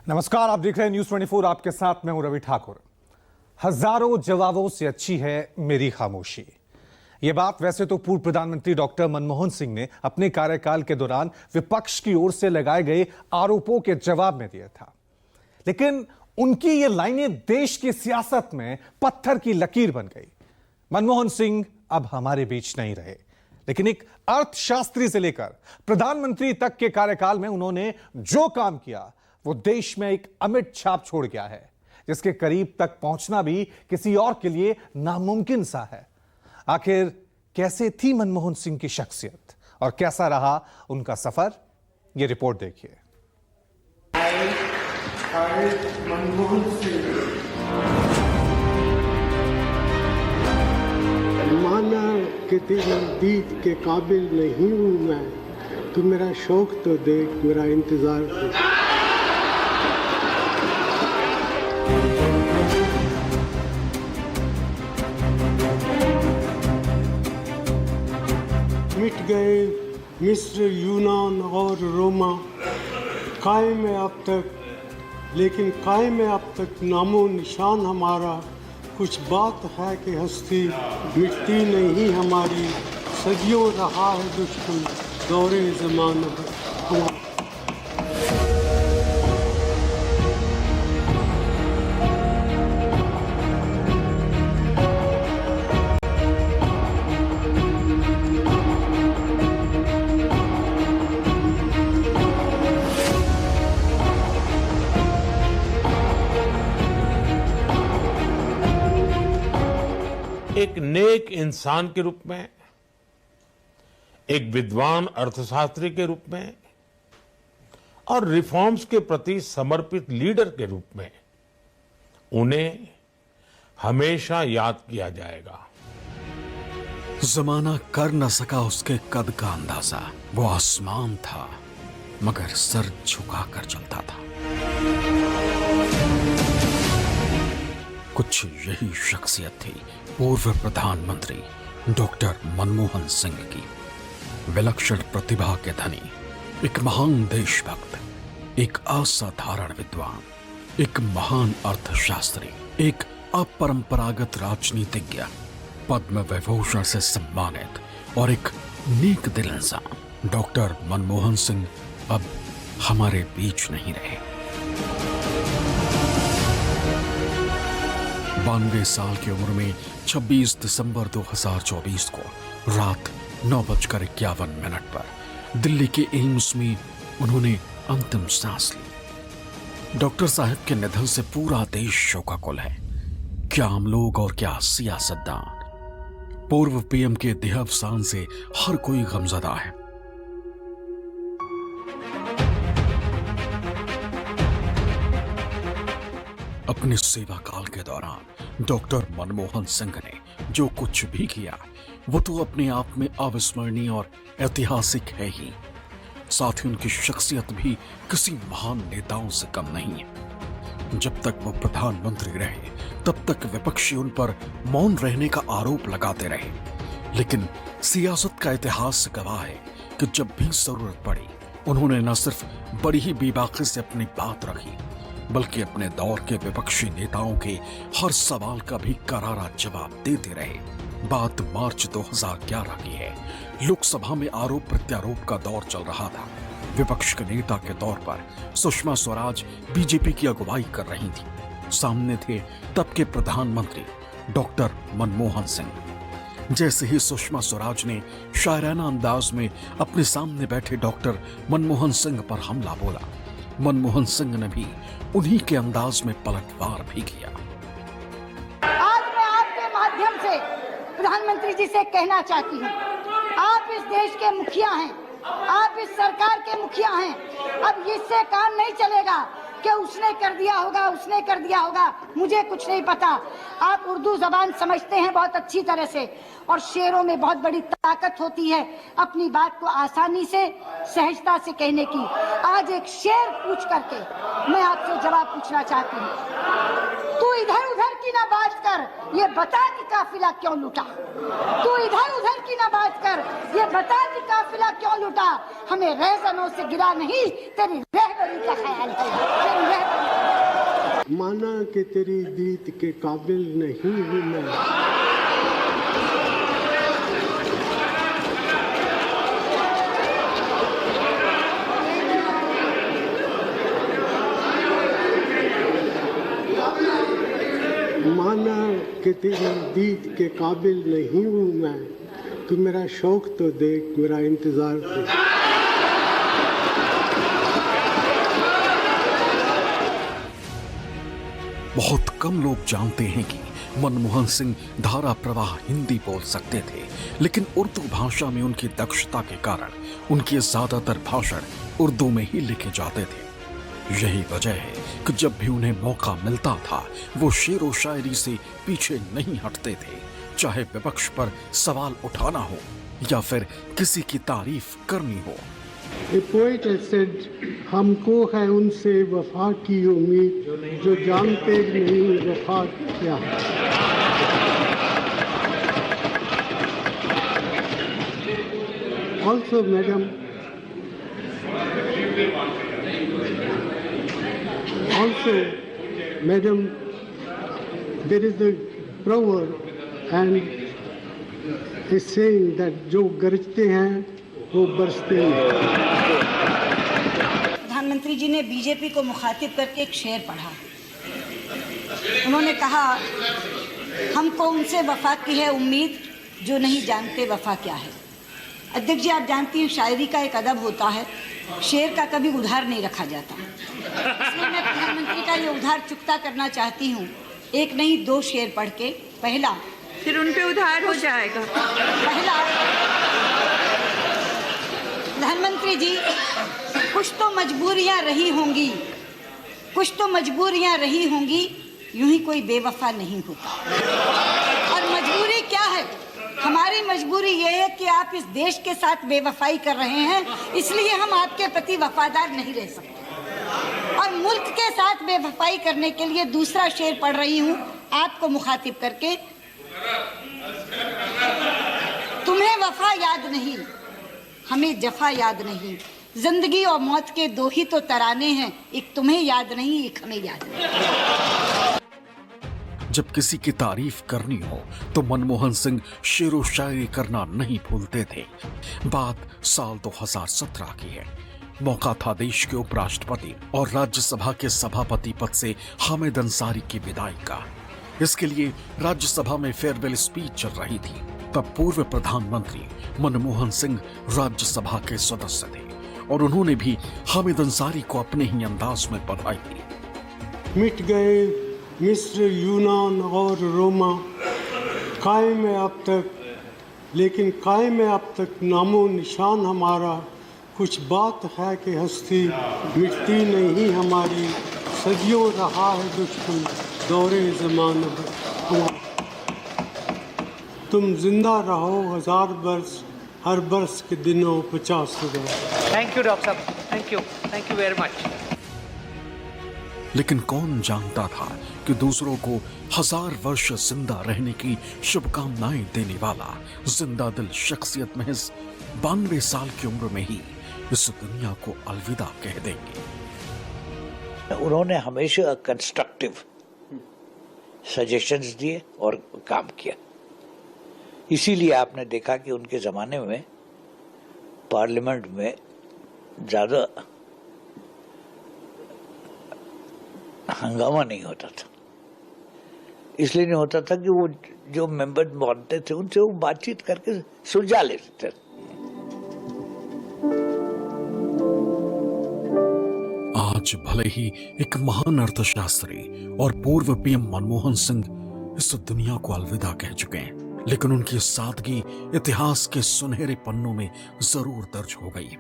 नमस्कार, आप देख रहे हैं न्यूज 24। आपके साथ मैं हूं रवि ठाकुर। हजारों जवाबों से अच्छी है मेरी खामोशी। यह बात वैसे तो पूर्व प्रधानमंत्री डॉक्टर मनमोहन सिंह ने अपने कार्यकाल के दौरान विपक्ष की ओर से लगाए गए आरोपों के जवाब में दिया था, लेकिन उनकी ये लाइनें देश की सियासत में पत्थर की लकीर बन गई। मनमोहन सिंह अब हमारे बीच नहीं रहे, लेकिन एक अर्थशास्त्री से लेकर प्रधानमंत्री तक के कार्यकाल में उन्होंने जो काम किया वो देश में एक अमिट छाप छोड़ गया है, जिसके करीब तक पहुंचना भी किसी और के लिए नामुमकिन सा है। आखिर कैसे थी मनमोहन सिंह की शख्सियत और कैसा रहा उनका सफर, ये रिपोर्ट देखिए। मनमोहन सिंह माना कि तेरे दीद के काबिल नहीं हूं मैं, तू मेरा शौक तो देख, मेरा इंतजार देख। मिट गए मिस्र, यूनान और रोमा, कायम है अब तक, लेकिन कायम है अब तक नामो निशान हमारा। कुछ बात है कि हस्ती मिटती नहीं हमारी, सदियों रहा है दुश्मन दौरे ज़माना हमारा। एक नेक इंसान के रूप में, एक विद्वान अर्थशास्त्री के रूप में और रिफॉर्म्स के प्रति समर्पित लीडर के रूप में उन्हें हमेशा याद किया जाएगा। जमाना कर न सका उसके कद का अंदाजा। वो आसमान था मगर सर झुका कर चलता था। कुछ यही शख्सियत थी पूर्व प्रधानमंत्री डॉक्टर मनमोहन सिंह की। विलक्षण प्रतिभा के धनी, एक महान देशभक्त, एक असाधारण विद्वान, एक महान अर्थशास्त्री, एक अपरंपरागत राजनीतिज्ञ, पद्म विभूषण से सम्मानित और एक नेक दिल इंसान। डॉक्टर मनमोहन सिंह अब हमारे बीच नहीं रहे। 92 साल की उम्र में 26 दिसंबर 2024 को रात 9:51 पर दिल्ली के एम्स में उन्होंने अंतिम सांस ली। डॉक्टर साहब के निधन से पूरा देश शोकाकुल है। क्या आम लोग और क्या सियासतदान। पूर्व पीएम के देहावसान से हर कोई गमजदा है। अपने सेवा काल के दौरान डॉक्टर मनमोहन सिंह ने जो कुछ भी किया वो तो अपने आप में अविस्मरणीय और ऐतिहासिक है ही। साथ ही उनकी शख्सियत भी किसी महान नेताओं से कम नहीं है। जब तक वो प्रधानमंत्री रहे तब तक विपक्षी उन पर मौन रहने का आरोप लगाते रहे, लेकिन सियासत का इतिहास गवाह है कि जब भी जरूरत पड़ी उन्होंने न सिर्फ बड़ी ही बेबाकी से अपनी बात रखी, बल्कि अपने दौर के विपक्षी नेताओं के हर सवाल का भी करारा जवाब देते रहे। बात मार्च 2011 की है। लोकसभा में आरोप प्रत्यारोप का दौर चल रहा था। विपक्ष के नेता के तौर पर सुषमा स्वराज बीजेपी की अगुवाई कर रही थी। सामने थे तब के प्रधानमंत्री डॉक्टर मनमोहन सिंह। जैसे ही सुषमा स्वराज ने शायराना अंदाज में अपने सामने बैठे डॉक्टर मनमोहन सिंह पर हमला बोला, मनमोहन सिंह ने भी उन्हीं के अंदाज में पलटवार भी किया। आज मैं आपके माध्यम से प्रधानमंत्री जी से कहना चाहती हूँ, आप इस देश के मुखिया हैं, आप इस सरकार के मुखिया हैं। अब इससे काम नहीं चलेगा कि उसने कर दिया होगा, उसने कर दिया होगा, मुझे कुछ नहीं पता। आप उर्दू जबान समझते हैं बहुत अच्छी तरह से, और शेरों में बहुत बड़ी ताकत होती है अपनी बात को आसानी से सहजता से कहने की। आज एक शेर पूछ करके मैं आपसे जवाब पूछना चाहती हूँ। तू इधर उधर की ना बात कर, ये बता कि काफिला क्यों लूटा। तू इधर उधर की ना बात कर, ये बता कि काफिला क्यों लूटा। हमें रहजनों से गिरा नहीं, तेरी रहबरी का ख्याल है। माना कि तेरी दीद के काबिल नहीं हूँ मैं। माना कि तेरी दीद के काबिल नहीं हूँ मैं, तू मेरा शौक तो देख, मेरा इंतजार देख। बहुत कम लोग जानते हैं कि मनमोहन सिंह धारा प्रवाह हिंदी बोल सकते थे, लेकिन उर्दू भाषा में उनकी दक्षता के कारण उनके ज्यादातर भाषण उर्दू में ही लिखे जाते थे। यही वजह है कि जब भी उन्हें मौका मिलता था वो शेर व शायरी से पीछे नहीं हटते थे, चाहे विपक्ष पर सवाल उठाना हो या फिर किसी की तारीफ करनी हो। A poet has said, हमको है उनसे वफा की उम्मीद जो जानते नहीं वफा क्या है। Also, madam, there is a proverb and a saying that जो गरजते हैं वो बरसते हैं। प्रधानमंत्री जी ने बीजेपी को मुखातिब करके एक शेर पढ़ा। उन्होंने कहा, हमको उनसे वफा की है उम्मीद जो नहीं जानते वफा क्या है। अध्यक्ष जी, आप जानती हैं शायरी का एक अदब होता है, शेर का कभी उधार नहीं रखा जाता। इसलिए मैं प्रधानमंत्री का ये उधार चुकता करना चाहती हूँ, एक नहीं दो शेर पढ़ के। पहला, फिर उन पे उधार हो जाएगा। पहला, प्रधानमंत्री जी, कुछ तो मजबूरियां रही होंगी, कुछ तो मजबूरियां रही होंगी, यूं ही कोई बेवफा नहीं होता। और मजबूरी क्या है? हमारी मजबूरी ये है कि आप इस देश के साथ बेवफाई कर रहे हैं, इसलिए हम आपके प्रति वफादार नहीं रह सकते। और मुल्क के साथ बेवफाई करने के लिए दूसरा शेर पढ़ रही हूं आपको मुखातिब करके। तुम्हें वफा याद नहीं, हमें जफा याद नहीं, जिंदगी और मौत के दो ही तो तराने हैं, एक तुम्हें याद नहीं, एक हमें याद नहीं। जब किसी की तारीफ करनी हो तो मनमोहन सिंह शेरो शायरी करना नहीं भूलते थे। बात साल 2017 की है। मौका था देश के उपराष्ट्रपति और राज्यसभा के सभापति पद से हामिद अंसारी की विदाई का। इसके लिए राज्यसभा में फेयरवेल स्पीच चल रही थी। तब पूर्व प्रधानमंत्री मनमोहन सिंह राज्यसभा के सदस्य थे और उन्होंने भी हामिद अंसारी को अपने ही अंदाज में बधाई दी। मिट गए मिस्र, यूनान और रोमा, कायम है अब तक, लेकिन कायम है अब तक नामो निशान हमारा। कुछ बात है कि हस्ती मिटती नहीं हमारी, सदियों रहा है दुश्मन दौरे ज़माना हमारा। तुम जिंदा रहो 1000 बरस, हर बरस के दिनों 50,000। थैंक यू डॉक्टर साहब, थैंक यू वेरी मच। लेकिन कौन जानता था कि दूसरों को 1000 वर्ष जिंदा रहने की शुभकामनाएं देने वाला जिंदा दिल शख्सियत महज 92 साल की उम्र में ही इस दुनिया को अलविदा कह देंगे। उन्होंने हमेशा कंस्ट्रक्टिव सजेशंस दिए और काम किया। इसीलिए आपने देखा कि उनके जमाने में पार्लियामेंट में ज्यादा हंगामा नहीं होता था। इसलिए नहीं होता था कि वो जो मेंबर बनते थे उनसे वो बातचीत करके सुलझा लेते थे। आज भले ही एक महान अर्थशास्त्री और पूर्व पीएम मनमोहन सिंह इस दुनिया को अलविदा कह चुके हैं, लेकिन उनकी सादगी इतिहास के सुनहरे पन्नों में जरूर दर्ज हो गई।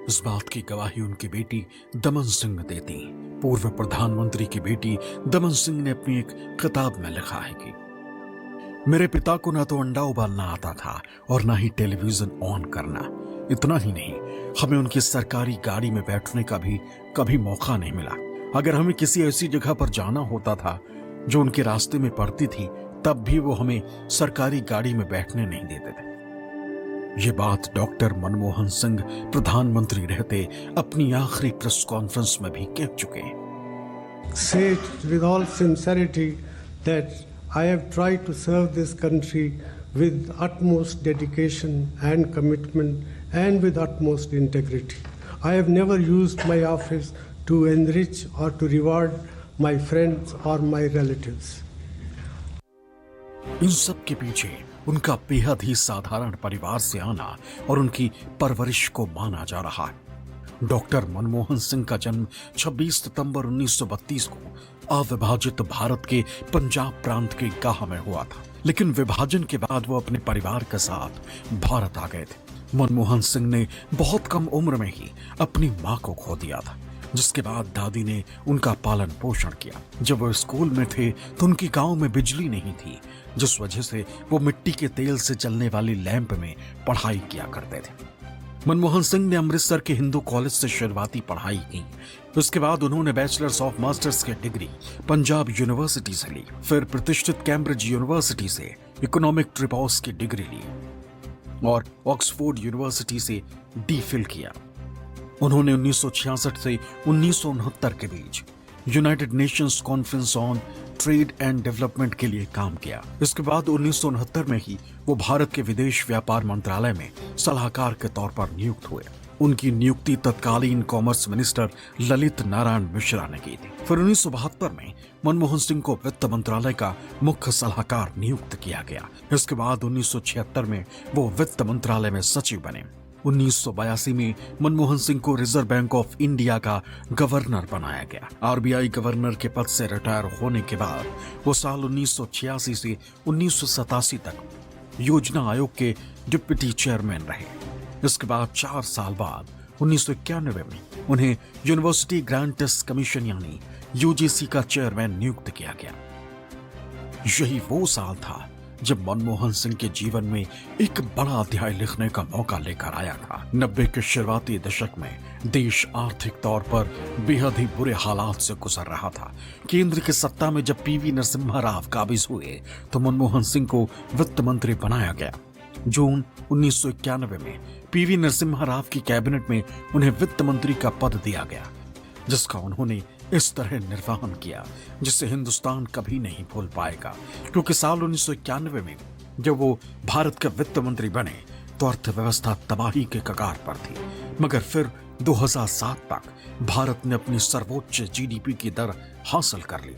इस बात की गवाही उनकी बेटी दमन सिंह देती। पूर्व प्रधानमंत्री की बेटी दमन सिंह ने अपनी एक किताब में लिखा है कि मेरे पिता को ना तो अंडा उबालना आता था और ना ही टेलीविजन ऑन करना। इतना ही नहीं, हमें उनकी सरकारी गाड़ी में बैठने का भी कभी मौका नहीं मिला। अगर हमें किसी ऐसी जगह पर जाना होता था जो उनके रास्ते में पड़ती थी, तब भी वो हमें सरकारी गाड़ी में बैठने नहीं देते थे। ये बात डॉक्टर मनमोहन सिंह प्रधानमंत्री रहते अपनी आखिरी प्रेस कॉन्फ्रेंस में भी कह चुके हैं। say with all sincerity that I have tried to serve this country with utmost dedication and commitment and with utmost integrity. I have never used my office to enrich or to reward my friends or my relatives. इन सब के पीछे उनका बेहद ही साधारण परिवार से आना और उनकी परवरिश को माना जा रहा है। डॉक्टर मनमोहन सिंह का जन्म 26 सितंबर 1932 को अविभाजित भारत के पंजाब प्रांत के गाह में हुआ था, लेकिन विभाजन के बाद वो अपने परिवार के साथ भारत आ गए थे। मनमोहन सिंह ने बहुत कम उम्र में ही अपनी मां को खो दिया था, जिसके बाद दादी ने उनका पालन पोषण किया। जब वो स्कूल में थे तो उनकी गांव में बिजली नहीं थी, जिस वजह से वो मिट्टी के तेल से चलने वाली लैंप में पढ़ाई किया करते थे। मनमोहन सिंह ने अमृतसर के हिंदू कॉलेज से शुरुआती पढ़ाई की। उसके बाद उन्होंने बैचलर्स ऑफ मास्टर्स की डिग्री पंजाब यूनिवर्सिटी से ली, फिर प्रतिष्ठित कैम्ब्रिज यूनिवर्सिटी से इकोनॉमिक ट्रिपॉस की डिग्री ली और ऑक्सफोर्ड यूनिवर्सिटी से डी.फिल किया। उन्होंने 1966 से 1969 के बीच United Nations Conference on Trade and Development के लिए काम किया। इसके बाद 1969 में ही वो भारत के विदेश व्यापार मंत्रालय में सलाहकार के तौर पर नियुक्त हुए। उनकी नियुक्ति तत्कालीन कॉमर्स मिनिस्टर ललित नारायण मिश्रा ने की थी। फिर 1972 में मनमोहन सिंह को वित्त मंत्रालय का मुख्य सलाहकार नियुक्त किया गया। इसके बाद 1976 में वो वित्त मंत्रालय में सचिव बने। 1982 में मनमोहन सिंह को रिजर्व बैंक ऑफ इंडिया का गवर्नर बनाया गया। आरबीआई गवर्नर के पद से रिटायर होने के बाद वो साल 1986 से 1987 तक योजना आयोग के डिप्टी चेयरमैन रहे। इसके बाद 4 साल बाद 1991 में उन्हें यूनिवर्सिटी ग्रांट टेस्ट कमीशन यानी यूजीसी का चेयरमैन नियुक्त किया गया। यही वो साल था जब मनमोहन सिंह के जीवन में एक बड़ा अध्याय लिखने का मौका लेकर आया था। 90 के शुरुआती दशक में देश आर्थिक तौर पर बेहद ही बुरे हालात से गुजर रहा था। केंद्र की सत्ता में जब पीवी नरसिम्हा राव काबिज हुए तो मनमोहन सिंह को वित्त मंत्री बनाया गया। जून 1991 में पीवी नरसिम्हा राव की कैबिनेट में उन्हें वित्त मंत्री का पद दिया गया, जिसका उन्होंने इस तरह निर्वहन किया जिसे हिंदुस्तान कभी नहीं भूल पाएगा। क्योंकि साल 1991 में जब वो भारत के वित्त मंत्री बने तो अर्थव्यवस्था तबाही के कगार पर थी, मगर फिर 2007 तक भारत ने अपनी सर्वोच्च जीडीपी की दर हासिल कर ली।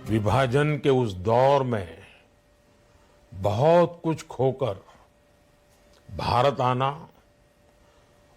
विभाजन के उस दौर में बहुत कुछ खोकर भारत आना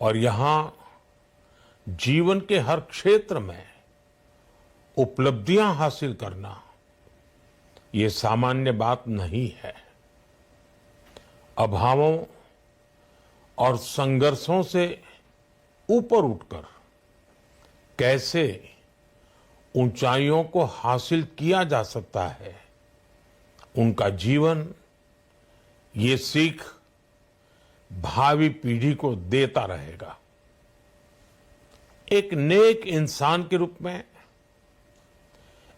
और यहां जीवन के हर क्षेत्र में उपलब्धियां हासिल करना ये सामान्य बात नहीं है। अभावों और संघर्षों से ऊपर उठकर कैसे ऊंचाइयों को हासिल किया जा सकता है, उनका जीवन ये सीख भावी पीढ़ी को देता रहेगा। एक नेक इंसान के रूप में,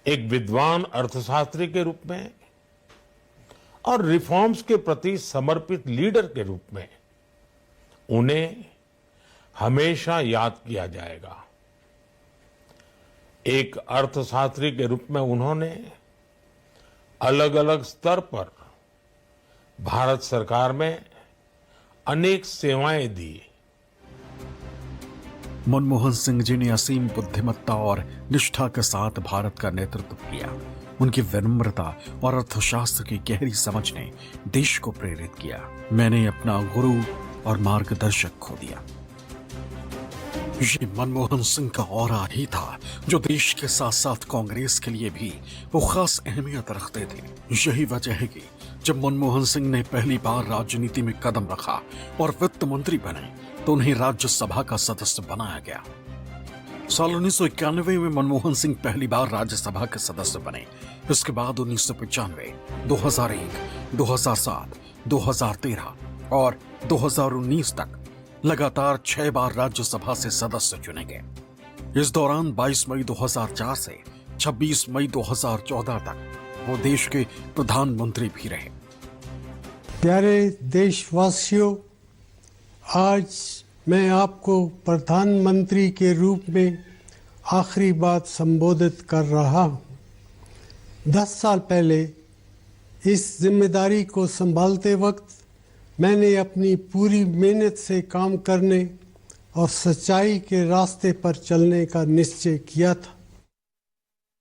एक विद्वान अर्थशास्त्री के रूप में और रिफॉर्म्स के प्रति समर्पित लीडर के रूप में उन्हें हमेशा याद किया जाएगा। एक अर्थशास्त्री के रूप में उन्होंने अलग अलग स्तर पर भारत सरकार में अनेक सेवाएं दी। मनमोहन सिंह जी ने असीम बुद्धिमत्ता और निष्ठा के साथ भारत का नेतृत्व किया। उनकी विनम्रता और अर्थशास्त्र की गहरी समझ ने देश को प्रेरित किया। मैंने अपना गुरु और मार्गदर्शक खो दिया। ये मनमोहन सिंह का औरा ही था जो देश के साथ साथ कांग्रेस के लिए भी वो खास अहमियत रखते थे। यही वजह है कि जब मनमोहन सिंह ने पहली बार राजनीति में कदम रखा और वित्त मंत्री बने तो उन्हें राज्यसभा का सदस्य बनाया गया। साल 1991 में मनमोहन सिंह पहली बार राज्यसभा के सदस्य बने। इसके बाद 1995, 2001, 2007, 2013 और 2019 तक लगातार 6 बार राज्यसभा से सदस्य चुने गए। इस दौरान 22 मई 2004 से 26 मई 2014 तक वो देश के प्रधानमंत्री भी रहे। प्यारे देशवासियों, आज मैं आपको प्रधानमंत्री के रूप में आखिरी बात संबोधित कर रहा हूँ। 10 साल पहले इस जिम्मेदारी को संभालते वक्त मैंने अपनी पूरी मेहनत से काम करने और सच्चाई के रास्ते पर चलने का निश्चय किया था।